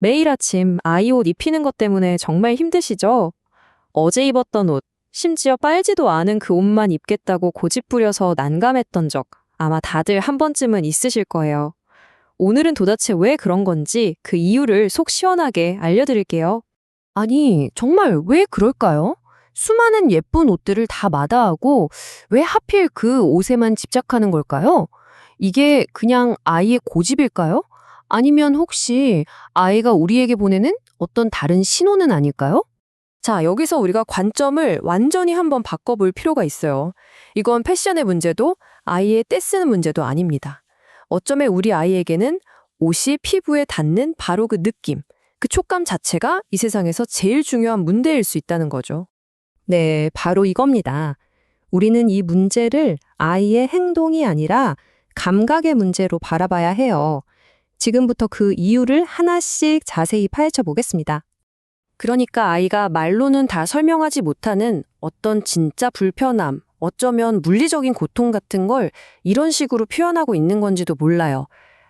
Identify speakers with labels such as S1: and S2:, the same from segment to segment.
S1: 매일 아침 아이 옷 입히는 것 때문에 정말 힘드시죠? 어제 입었던 옷, 심지어 빨지도 않은 그 옷만 입겠다고 고집부려서 난감했던 적 아마 다들 한 번쯤은 있으실 거예요. 오늘은 도대체 왜 그런 건지 그 이유를 속 시원하게 알려드릴게요.
S2: 아니, 정말 왜 그럴까요? 수많은 예쁜 옷들을 다 마다하고 왜 하필 그 옷에만 집착하는 걸까요? 이게 그냥 아이의 고집일까요? 아니면 혹시 아이가 우리에게 보내는 어떤 다른 신호는 아닐까요?
S1: 자, 여기서 우리가 관점을 완전히 한번 바꿔볼 필요가 있어요. 이건 패션의 문제도 아이의 떼쓰는 문제도 아닙니다. 어쩌면 우리 아이에게는 옷이 피부에 닿는 바로 그 느낌, 그 촉감 자체가 이 세상에서 제일 중요한 문제일 수 있다는 거죠.
S2: 네, 바로 이겁니다. 우리는 이 문제를 아이의 행동이 아니라 감각의 문제로 바라봐야 해요. 지금부터 그 이유를 하나씩 자세히 파헤쳐 보겠습니다.
S1: 그러니까 아이가 말로는 다 설명하지 못하는 어떤 진짜 불편함, 어쩌면 물리적인 고통 같은 걸 이런 식으로 표현하고 있는 건지도 몰라요.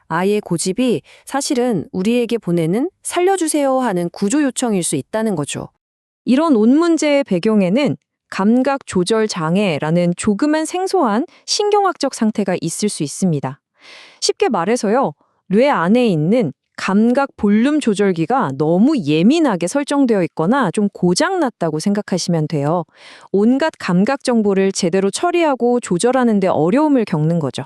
S1: 아이의 고집이 사실은 우리에게 보내는 살려주세요 하는 구조 요청일 수 있다는 거죠. 이런 옷 문제의 배경에는 감각 조절 장애라는 조금은 생소한 신경학적 상태가 있을 수 있습니다. 쉽게 말해서요, 뇌 안에 있는 감각 볼륨 조절기가 너무 예민하게 설정되어 있거나 좀 고장났다고 생각하시면 돼요. 온갖 감각 정보를 제대로 처리하고 조절하는 데 어려움을 겪는 거죠.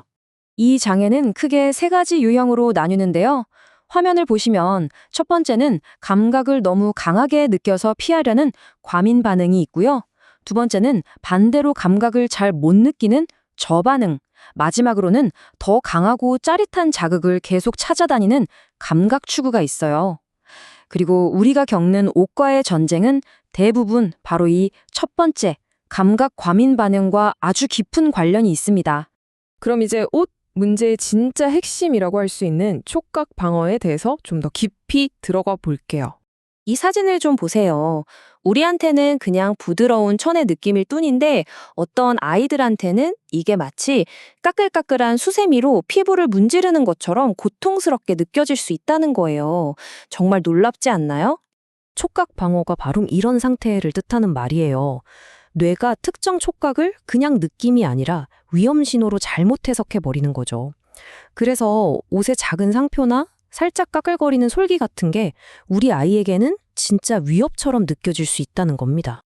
S1: 이 장애는 크게 세 가지 유형으로 나뉘는데요. 화면을 보시면 첫 번째는 감각을 너무 강하게 느껴서 피하려는 과민 반응이 있고요. 두 번째는 반대로 감각을 잘 못 느끼는 저반응. 마지막으로는 더 강하고 짜릿한 자극을 계속 찾아다니는 감각 추구가 있어요. 그리고 우리가 겪는 옷과의 전쟁은 대부분 바로 이 첫 번째, 감각 과민 반응과 아주 깊은 관련이 있습니다. 그럼 이제 옷 문제의 진짜 핵심이라고 할 수 있는 촉각 방어에 대해서 좀 더 깊이 들어가 볼게요. 이 사진을 좀 보세요. 우리한테는 그냥 부드러운 천의 느낌일 뿐인데 어떤 아이들한테는 이게 마치 까끌까끌한 수세미로 피부를 문지르는 것처럼 고통스럽게 느껴질 수 있다는 거예요. 정말 놀랍지 않나요? 촉각 방어가 바로 이런 상태를 뜻하는 말이에요. 뇌가 특정 촉각을 그냥 느낌이 아니라 위험 신호로 잘못 해석해버리는 거죠. 그래서 옷의 작은 상표나 살짝 까끌거리는 솔기 같은 게 우리 아이에게는 진짜 위협처럼 느껴질 수 있다는 겁니다.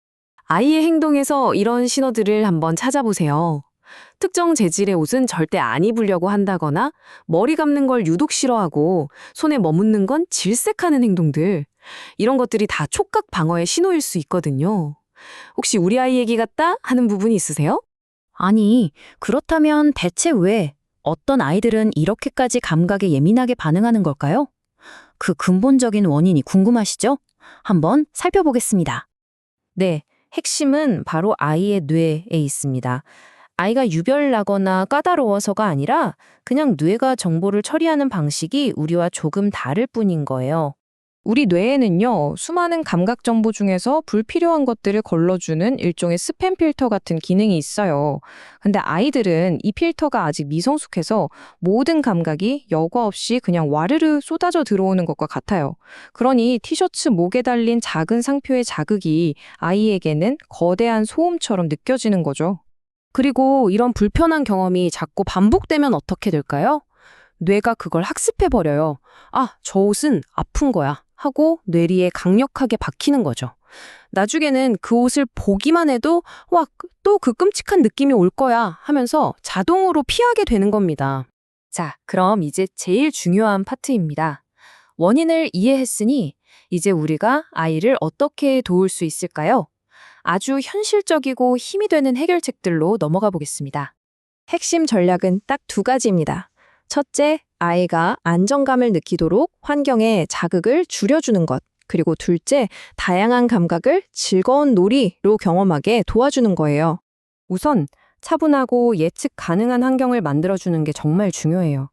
S1: 아이의 행동에서 이런 신호들을 한번 찾아보세요. 특정 재질의 옷은 절대 안 입으려고 한다거나 머리 감는 걸 유독 싫어하고 손에 머무는 건 질색하는 행동들. 이런 것들이 다 촉각 방어의 신호일 수 있거든요. 혹시 우리 아이 얘기 같다 하는 부분이 있으세요?
S2: 아니, 그렇다면 대체 왜 어떤 아이들은 이렇게까지 감각에 예민하게 반응하는 걸까요? 그 근본적인 원인이 궁금하시죠? 한번 살펴보겠습니다.
S1: 네, 핵심은 바로 아이의 뇌에 있습니다. 아이가 유별나거나 까다로워서가 아니라 그냥 뇌가 정보를 처리하는 방식이 우리와 조금 다를 뿐인 거예요. 우리 뇌에는요, 수많은 감각 정보 중에서 불필요한 것들을 걸러주는 일종의 스팸 필터 같은 기능이 있어요. 근데 아이들은 이 필터가 아직 미성숙해서 모든 감각이 여과 없이 그냥 와르르 쏟아져 들어오는 것과 같아요. 그러니 티셔츠 목에 달린 작은 상표의 자극이 아이에게는 거대한 소음처럼 느껴지는 거죠. 그리고 이런 불편한 경험이 자꾸 반복되면 어떻게 될까요? 뇌가 그걸 학습해버려요. 아, 저 옷은 아픈 거야. 하고 뇌리에 강력하게 박히는 거죠. 나중에는 그 옷을 보기만 해도 와, 또 그 끔찍한 느낌이 올 거야 하면서 자동으로 피하게 되는 겁니다. 자, 그럼 이제 제일 중요한 파트입니다. 원인을 이해했으니 이제 우리가 아이를 어떻게 도울 수 있을까요? 아주 현실적이고 힘이 되는 해결책들로 넘어가 보겠습니다. 핵심 전략은 딱 두 가지입니다. 첫째, 아이가 안정감을 느끼도록 환경에 자극을 줄여주는 것. 그리고 둘째, 다양한 감각을 즐거운 놀이로 경험하게 도와주는 거예요. 우선 차분하고 예측 가능한 환경을 만들어주는 게 정말 중요해요.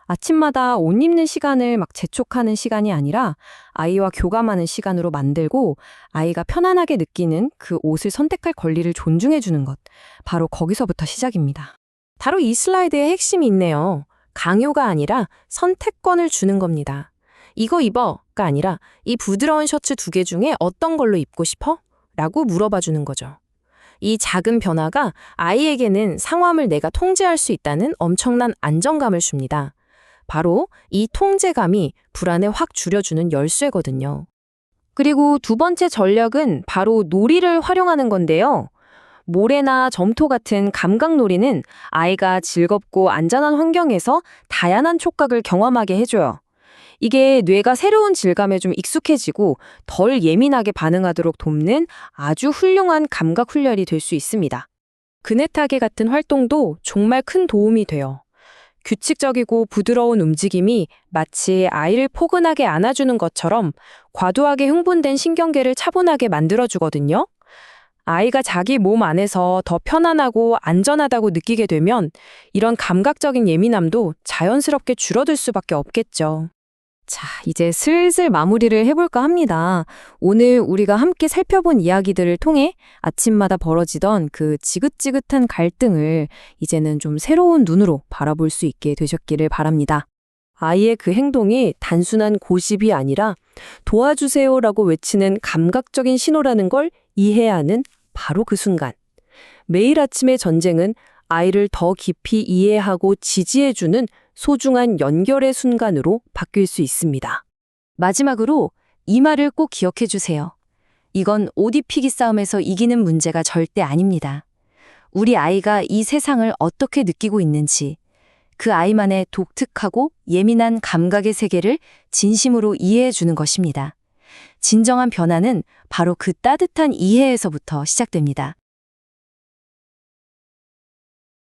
S1: 아침마다 옷 입는 시간을 막 재촉하는 시간이 아니라 아이와 교감하는 시간으로 만들고 아이가 편안하게 느끼는 그 옷을 선택할 권리를 존중해주는 것. 바로 거기서부터 시작입니다. 바로 이 슬라이드의 핵심이 있네요. 강요가 아니라 선택권을 주는 겁니다. 이거 입어 가 아니라 이 부드러운 셔츠 2개 중에 어떤 걸로 입고 싶어? 라고 물어봐 주는 거죠. 이 작은 변화가 아이에게는 상황을 내가 통제할 수 있다는 엄청난 안정감을 줍니다. 바로 이 통제감이 불안을 확 줄여주는 열쇠거든요. 그리고 2번째 전략은 바로 놀이를 활용하는 건데요. 모래나 점토 같은 감각놀이는 아이가 즐겁고 안전한 환경에서 다양한 촉각을 경험하게 해줘요. 이게 뇌가 새로운 질감에 좀 익숙해지고 덜 예민하게 반응하도록 돕는 아주 훌륭한 감각 훈련이 될 수 있습니다. 그네타게 같은 활동도 정말 큰 도움이 돼요. 규칙적이고 부드러운 움직임이 마치 아이를 포근하게 안아주는 것처럼 과도하게 흥분된 신경계를 차분하게 만들어주거든요. 아이가 자기 몸 안에서 더 편안하고 안전하다고 느끼게 되면 이런 감각적인 예민함도 자연스럽게 줄어들 수밖에 없겠죠. 자, 이제 슬슬 마무리를 해볼까 합니다. 오늘 우리가 함께 살펴본 이야기들을 통해 아침마다 벌어지던 그 지긋지긋한 갈등을 이제는 좀 새로운 눈으로 바라볼 수 있게 되셨기를 바랍니다. 아이의 그 행동이 단순한 고집이 아니라 도와주세요라고 외치는 감각적인 신호라는 걸 이해해야 하는 바로 그 순간. 매일 아침의 전쟁은 아이를 더 깊이 이해하고 지지해주는 소중한 연결의 순간으로 바뀔 수 있습니다. 마지막으로 이 말을 꼭 기억해 주세요. 이건 옷 입히기 싸움에서 이기는 문제가 절대 아닙니다. 우리 아이가 이 세상을 어떻게 느끼고 있는지, 그 아이만의 독특하고 예민한 감각의 세계를 진심으로 이해해 주는 것입니다. 진정한 변화는 바로 그 따뜻한 이해에서부터 시작됩니다.